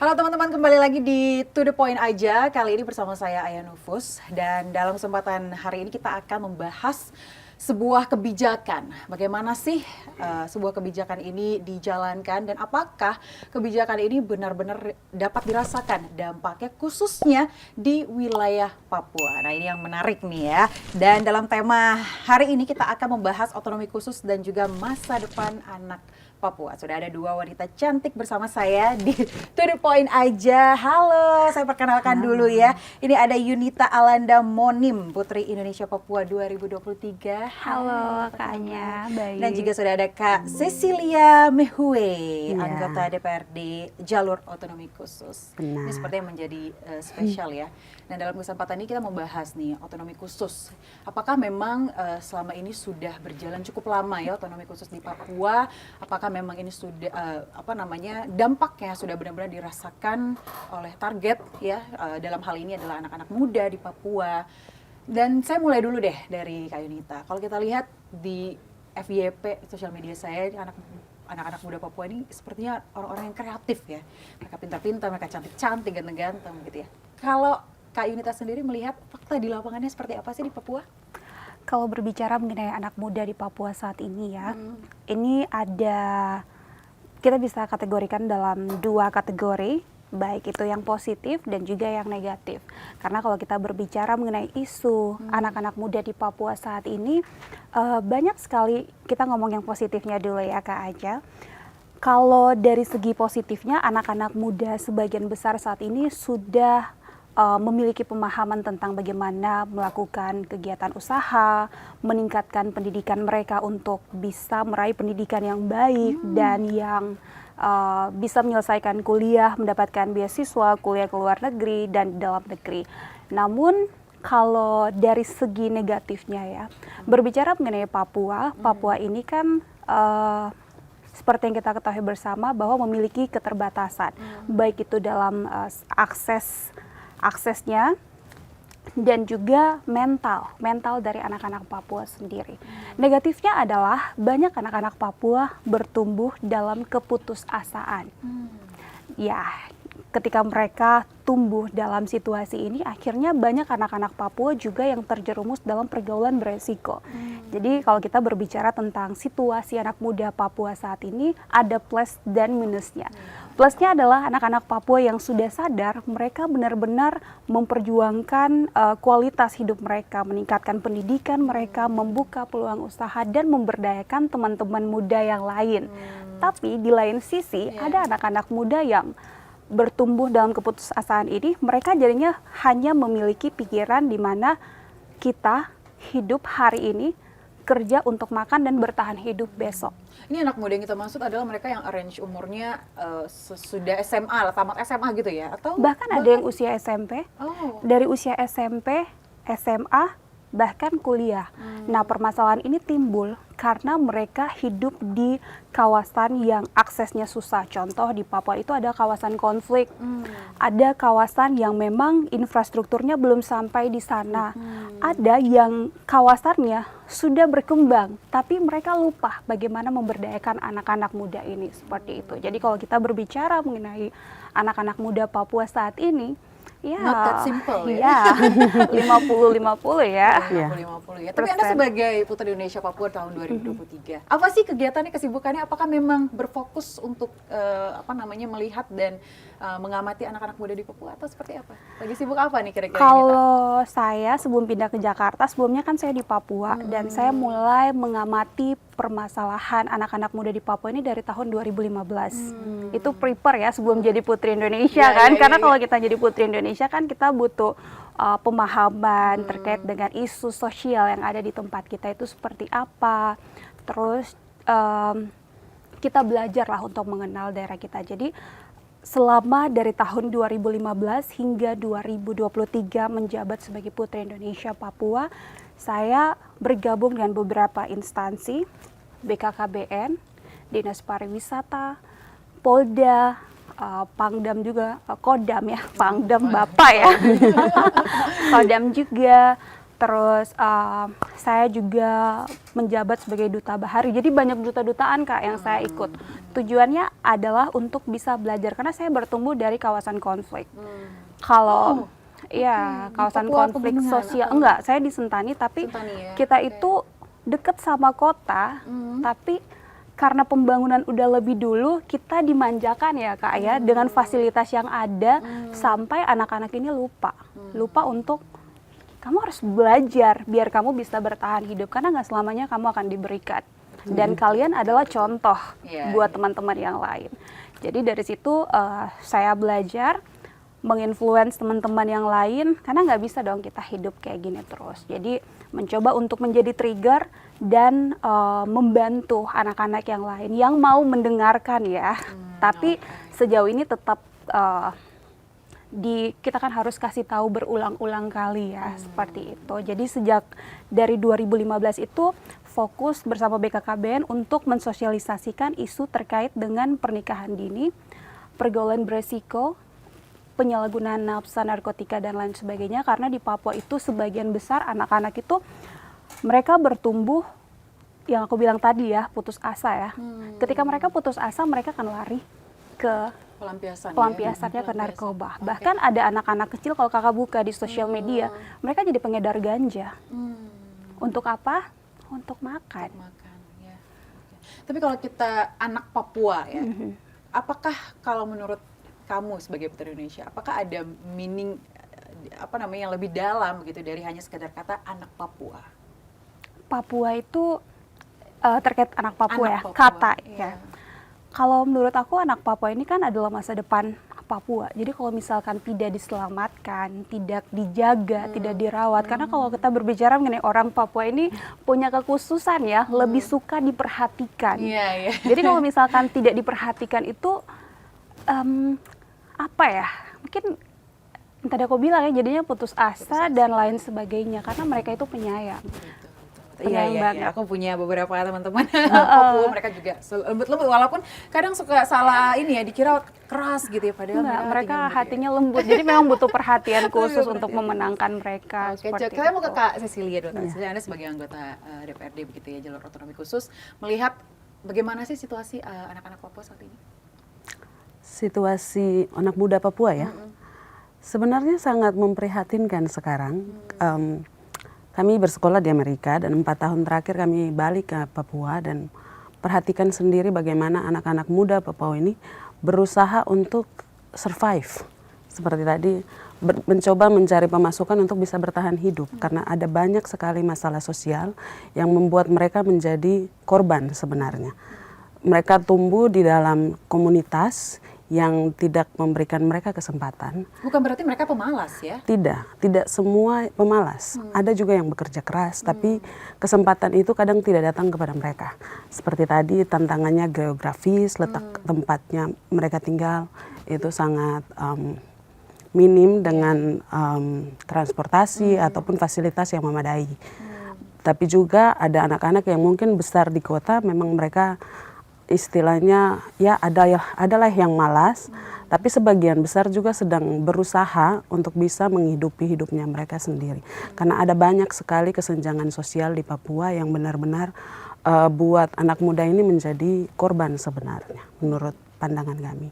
Halo teman-teman, kembali lagi di To The Point aja. Kali ini bersama saya Aya Nufus. Dan dalam kesempatan hari ini kita akan membahas sebuah kebijakan. Bagaimana sih sebuah kebijakan ini dijalankan dan apakah kebijakan ini benar-benar dapat dirasakan dampaknya khususnya di wilayah Papua. Nah, ini yang menarik nih ya. Dan dalam tema hari ini kita akan membahas otonomi khusus dan juga masa depan anak Papua. Sudah ada dua wanita cantik bersama saya di To The Point aja. Halo, saya perkenalkan dulu ya. Ini ada Yunita Alanda Monim, Putri Indonesia Papua 2023. Halo Kak Anya, baik. Dan juga sudah ada Kak Cecilia Mehue, Ya. anggota DPRD Jalur Otonomi Khusus. Benar. Ini sepertinya menjadi spesial ya. Dan dalam kesempatan ini kita membahas nih otonomi khusus. Apakah memang selama ini sudah berjalan cukup lama ya otonomi khusus di Papua? Apakah memang ini sudah dampaknya sudah benar-benar dirasakan oleh target ya, dalam hal ini adalah anak-anak muda di Papua. Dan saya mulai dulu deh dari Kak Yunita. Kalau kita lihat di FYP sosial media saya, anak-anak muda Papua ini sepertinya orang-orang yang kreatif ya. Mereka pintar-pintar, mereka cantik-cantik, ganteng-ganteng gitu ya. Kalau Kak Yunita sendiri melihat fakta di lapangannya seperti apa sih di Papua? Kalau berbicara mengenai anak muda di Papua saat ini ya, ini kita bisa kategorikan dalam dua kategori, baik itu yang positif dan juga yang negatif. Karena kalau kita berbicara mengenai isu anak-anak muda di Papua saat ini, banyak sekali, kita ngomong yang positifnya dulu ya Kak Aja. Kalau dari segi positifnya, anak-anak muda sebagian besar saat ini sudah memiliki pemahaman tentang bagaimana melakukan kegiatan usaha, meningkatkan pendidikan mereka untuk bisa meraih pendidikan yang baik dan yang bisa menyelesaikan kuliah, mendapatkan beasiswa, kuliah ke luar negeri dan di dalam negeri. Namun kalau dari segi negatifnya ya, berbicara mengenai Papua, Papua ini kan seperti yang kita ketahui bersama bahwa memiliki keterbatasan, baik itu dalam aksesnya dan juga mental dari anak-anak Papua sendiri. Negatifnya adalah banyak anak-anak Papua bertumbuh dalam keputusasaan. Ya, ketika mereka tumbuh dalam situasi ini, akhirnya banyak anak-anak Papua juga yang terjerumus dalam pergaulan beresiko. Jadi kalau kita berbicara tentang situasi anak muda Papua saat ini, ada plus dan minusnya. Plusnya adalah anak-anak Papua yang sudah sadar, mereka benar-benar memperjuangkan kualitas hidup mereka, meningkatkan pendidikan mereka, membuka peluang usaha, dan memberdayakan teman-teman muda yang lain. Tapi di lain sisi, ada anak-anak muda yang bertumbuh dalam keputusasaan ini, mereka jadinya hanya memiliki pikiran di mana kita hidup hari ini, kerja untuk makan dan bertahan hidup besok. Ini anak muda yang kita maksud adalah mereka yang range umurnya sudah SMA, tamat SMA gitu ya? Atau bahkan ada yang usia SMP, dari usia SMP, SMA, bahkan kuliah. Nah, permasalahan ini timbul karena mereka hidup di kawasan yang aksesnya susah. Contoh di Papua itu ada kawasan konflik, ada kawasan yang memang infrastrukturnya belum sampai di sana, ada yang kawasannya sudah berkembang, tapi mereka lupa bagaimana memberdayakan anak-anak muda ini seperti itu. Jadi kalau kita berbicara mengenai anak-anak muda Papua saat ini, ya, not that simple ya. 50-50 ya. 50-50 ya. Tapi Anda sebagai Putri Indonesia Papua tahun 2023, apa sih kegiatannya, kesibukannya? Apakah memang berfokus untuk melihat dan mengamati anak-anak muda di Papua atau seperti apa? Lagi sibuk apa nih kira-kira? Kalau saya sebelum pindah ke Jakarta, sebelumnya kan saya di Papua dan saya mulai mengamati permasalahan anak-anak muda di Papua ini dari tahun 2015. Itu prepare ya sebelum jadi Putri Indonesia karena kalau kita jadi Putri Indonesia kan kita butuh pemahaman terkait dengan isu sosial yang ada di tempat kita itu seperti apa. Terus kita belajarlah untuk mengenal daerah kita. Jadi selama dari tahun 2015 hingga 2023 menjabat sebagai Putri Indonesia Papua, saya bergabung dengan beberapa instansi, BKKBN, Dinas Pariwisata, Polda, Pangdam juga, Kodam ya, Pangdam Bapak ya, Kodam juga, Terus saya juga menjabat sebagai duta bahari. Jadi banyak duta-dutaan Kak yang saya ikut. Tujuannya adalah untuk bisa belajar karena saya bertumbuh dari kawasan konflik. Kalau ya kawasan Papua konflik pegunungan sosial atau- enggak, saya di Sentani tapi Sentani ya, kita oke. itu deket sama kota, tapi karena pembangunan udah lebih dulu, kita dimanjakan ya Kak ya dengan fasilitas yang ada sampai anak-anak ini lupa untuk kamu harus belajar biar kamu bisa bertahan hidup karena nggak selamanya kamu akan diberikan dan kalian adalah contoh Iya, buat iya. teman-teman yang lain. Jadi dari situ saya belajar menginfluence teman-teman yang lain karena nggak bisa dong kita hidup kayak gini terus. Jadi mencoba untuk menjadi trigger dan membantu anak-anak yang lain yang mau mendengarkan ya. Tapi sejauh ini tetap kita kan harus kasih tahu berulang-ulang kali ya seperti itu. Jadi sejak dari 2015 itu fokus bersama BKKBN untuk mensosialisasikan isu terkait dengan pernikahan dini, pergaulan beresiko, penyalahgunaan nafsa narkotika dan lain sebagainya karena di Papua itu sebagian besar anak-anak itu mereka bertumbuh yang aku bilang tadi ya putus asa ya. Ketika mereka putus asa mereka akan lari ke pelampiasannya ke narkoba. Bahkan ada anak-anak kecil kalau kakak buka di sosial media, mereka jadi pengedar ganja. Untuk apa? Untuk makan. Ya. Tapi kalau kita anak Papua ya, apakah kalau menurut kamu sebagai Putri Indonesia, apakah ada meaning yang lebih dalam gitu dari hanya sekedar kata anak Papua? Papua itu terkait anak Papua Anak ya, Papua, kata iya. ya. Kalau menurut aku anak Papua ini kan adalah masa depan Papua. Jadi kalau misalkan tidak diselamatkan, tidak dijaga, tidak dirawat, karena kalau kita berbicara mengenai orang Papua ini punya kekhususan ya, lebih suka diperhatikan. Iya, iya. Jadi kalau misalkan tidak diperhatikan itu apa ya? Mungkin tadi aku bilang ya jadinya putus asa dan lain sebagainya karena mereka itu penyayang. Iya, Penyayang iya, banget. iya. Aku punya beberapa teman-teman Papua, mereka juga lembut-lembut walaupun kadang suka salah ini ya dikira keras gitu ya padahal Enggak, mereka lembut ya. hatinya lembut. Jadi memang butuh perhatian khusus Butuh untuk perhatian. memenangkan mereka. Oke, seperti kita mau ke itu. Kak Cecilia dulu. Kak Cecilia, Anda sebagai anggota DPRD begitu ya, jalur otonomi khusus, melihat bagaimana sih situasi anak-anak Papua saat ini? Situasi anak muda Papua ya, sebenarnya sangat memprihatinkan sekarang. Kami bersekolah di Amerika dan 4 tahun terakhir kami balik ke Papua dan perhatikan sendiri bagaimana anak-anak muda Papua ini berusaha untuk survive. Seperti tadi, mencoba mencari pemasukan untuk bisa bertahan hidup karena ada banyak sekali masalah sosial yang membuat mereka menjadi korban sebenarnya. Mereka tumbuh di dalam komunitas yang tidak memberikan mereka kesempatan. Bukan berarti mereka pemalas ya? Tidak semua pemalas. Ada juga yang bekerja keras, tapi kesempatan itu kadang tidak datang kepada mereka. Seperti tadi tantangannya geografis, letak tempatnya mereka tinggal itu sangat minim dengan transportasi ataupun fasilitas yang memadai. Tapi juga ada anak-anak yang mungkin besar di kota, memang mereka istilahnya ya adalah yang malas, tapi sebagian besar juga sedang berusaha untuk bisa menghidupi hidupnya mereka sendiri. Karena ada banyak sekali kesenjangan sosial di Papua yang benar-benar buat anak muda ini menjadi korban sebenarnya, menurut pandangan kami.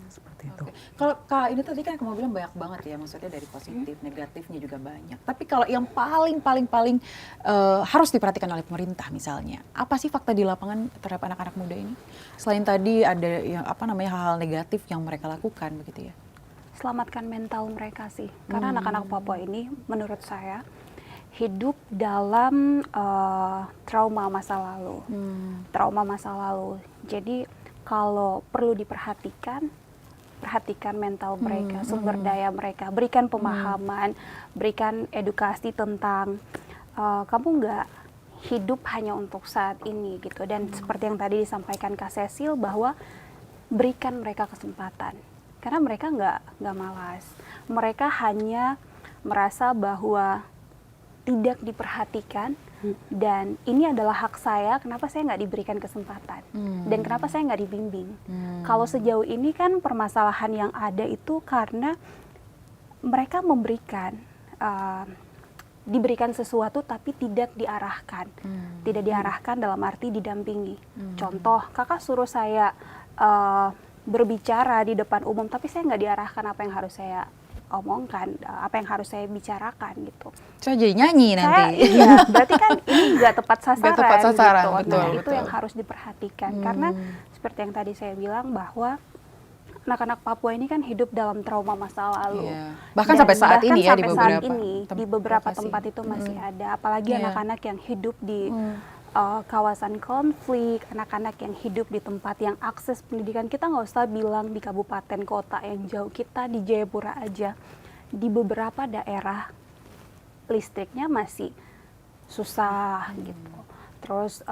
Seperti itu. Oke. Kalau Kak ini tadi kan kamu bilang banyak banget ya, maksudnya dari positif, negatifnya juga banyak. Tapi kalau yang paling harus diperhatikan oleh pemerintah misalnya, apa sih fakta di lapangan terhadap anak-anak muda ini? Selain tadi ada yang hal-hal negatif yang mereka lakukan begitu ya? Selamatkan mental mereka sih, karena anak-anak Papua ini menurut saya hidup dalam trauma masa lalu. Trauma masa lalu. Jadi kalau perlu diperhatikan, perhatikan mental mereka, sumber daya mereka, berikan pemahaman, berikan edukasi tentang kamu nggak hidup hanya untuk saat ini gitu. Dan seperti yang tadi disampaikan Kak Cecil bahwa berikan mereka kesempatan, karena mereka nggak malas, mereka hanya merasa bahwa tidak diperhatikan dan ini adalah hak saya, kenapa saya nggak diberikan kesempatan dan kenapa saya nggak dibimbing. Kalau sejauh ini kan permasalahan yang ada itu karena mereka memberikan diberikan sesuatu tapi tidak diarahkan. Tidak diarahkan dalam arti didampingi. Contoh, kakak suruh saya berbicara di depan umum, tapi saya nggak diarahkan apa yang harus saya omongkan, apa yang harus saya bicarakan gitu. Saya jadi nyanyi nanti. Iya, berarti kan ini nggak tepat sasaran. Nggak tepat sasaran, gitu. betul, Nah, itu betul. yang harus diperhatikan karena seperti yang tadi saya bilang bahwa anak-anak Papua ini kan hidup dalam trauma masa lalu. Iya. Bahkan sampai saat ini ya, di sampai saat beberapa ini, di beberapa tempat itu masih ada. Apalagi Iya. anak-anak yang hidup di kawasan konflik, anak-anak yang hidup di tempat yang akses pendidikan, kita nggak usah bilang di kabupaten kota yang jauh, kita di Jayapura aja, di beberapa daerah listriknya masih susah gitu. Terus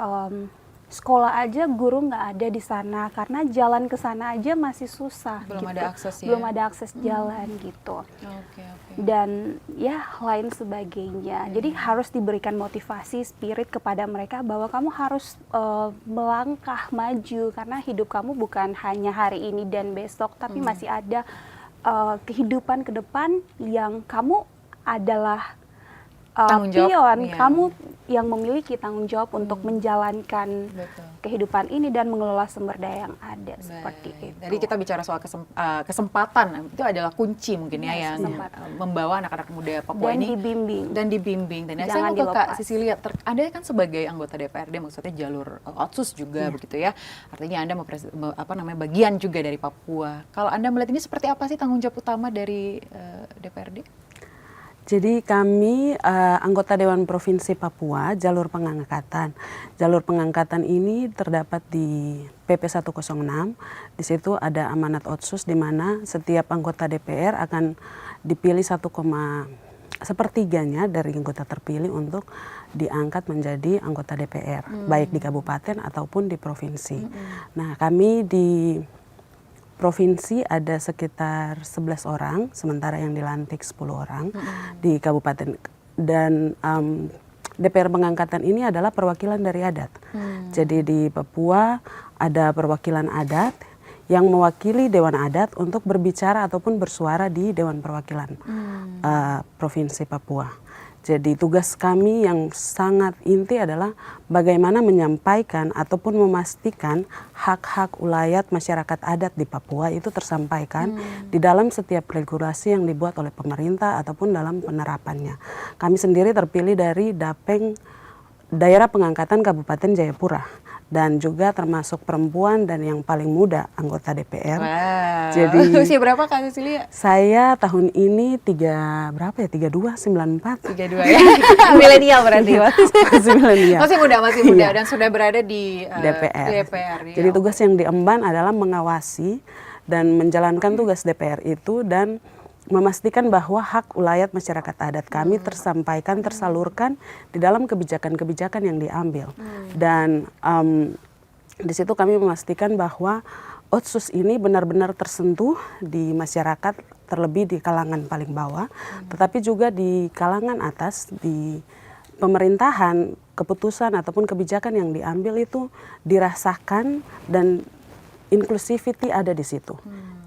sekolah aja guru nggak ada di sana karena jalan ke sana aja masih susah. Belum gitu. ada akses ya? Belum ada akses jalan gitu. Oke, oke. Dan ya lain sebagainya. Jadi harus diberikan motivasi, spirit kepada mereka bahwa kamu harus melangkah maju karena hidup kamu bukan hanya hari ini dan besok, tapi masih ada kehidupan ke depan yang kamu adalah Tanggung jawab, pion, iya. kamu yang memiliki tanggung jawab untuk menjalankan Betul. kehidupan ini dan mengelola sumber daya yang ada seperti Baik. itu. Jadi kita bicara soal kesempatan, itu adalah kunci mungkin ya Yes, yang kesempatan. membawa anak-anak muda Papua Dan ini dibimbing. dan dibimbing. Dan saya Jangan mau ke Kak dilepas. Sisilia, Anda kan sebagai anggota DPRD, maksudnya jalur Otsus juga begitu ya. Artinya Anda bagian juga dari Papua. Kalau Anda melihat ini seperti apa sih tanggung jawab utama dari DPRD? Jadi kami anggota Dewan Provinsi Papua, jalur pengangkatan. Jalur pengangkatan ini terdapat di PP 106. Di situ ada amanat Otsus di mana setiap anggota DPR akan dipilih 1,1/3 dari anggota terpilih untuk diangkat menjadi anggota DPR, baik di kabupaten ataupun di provinsi. Nah, kami di provinsi ada sekitar 11 orang, sementara yang dilantik 10 orang di kabupaten. Dan DPR pengangkatan ini adalah perwakilan dari adat. Jadi di Papua ada perwakilan adat yang mewakili Dewan Adat untuk berbicara ataupun bersuara di Dewan Perwakilan Provinsi Papua. Jadi tugas kami yang sangat inti adalah bagaimana menyampaikan ataupun memastikan hak-hak ulayat masyarakat adat di Papua itu tersampaikan di dalam setiap regulasi yang dibuat oleh pemerintah ataupun dalam penerapannya. Kami sendiri terpilih dari Dapeng Daerah Pengangkatan Kabupaten Jayapura dan juga termasuk perempuan dan yang paling muda anggota DPR. Wow. Jadi usia berapa Kak Sisilia? saya tahun ini 32, 94. 32 ya. Milenial berarti Mas. Masih milenial. Masih muda Iya. dan sudah berada di DPR. ya. Jadi tugas yang diemban adalah mengawasi dan menjalankan tugas DPR itu dan memastikan bahwa hak ulayat masyarakat adat kami tersampaikan, tersalurkan di dalam kebijakan-kebijakan yang diambil. Dan di situ kami memastikan bahwa Otsus ini benar-benar tersentuh di masyarakat, terlebih di kalangan paling bawah, tetapi juga di kalangan atas, di pemerintahan, keputusan ataupun kebijakan yang diambil itu dirasakan dan inclusivity ada di situ.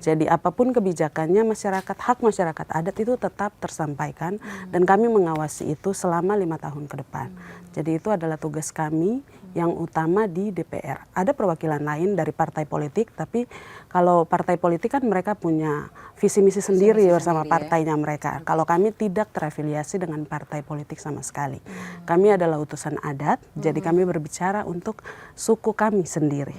Jadi apapun kebijakannya hak masyarakat adat itu tetap tersampaikan dan kami mengawasi itu selama 5 tahun ke depan. Jadi itu adalah tugas kami yang utama di DPR. Ada perwakilan lain dari partai politik, tapi kalau partai politik kan mereka punya visi misi sendiri bersama partainya mereka. Kalau kami tidak terafiliasi dengan partai politik sama sekali. Kami adalah utusan adat, jadi kami berbicara untuk suku kami sendiri.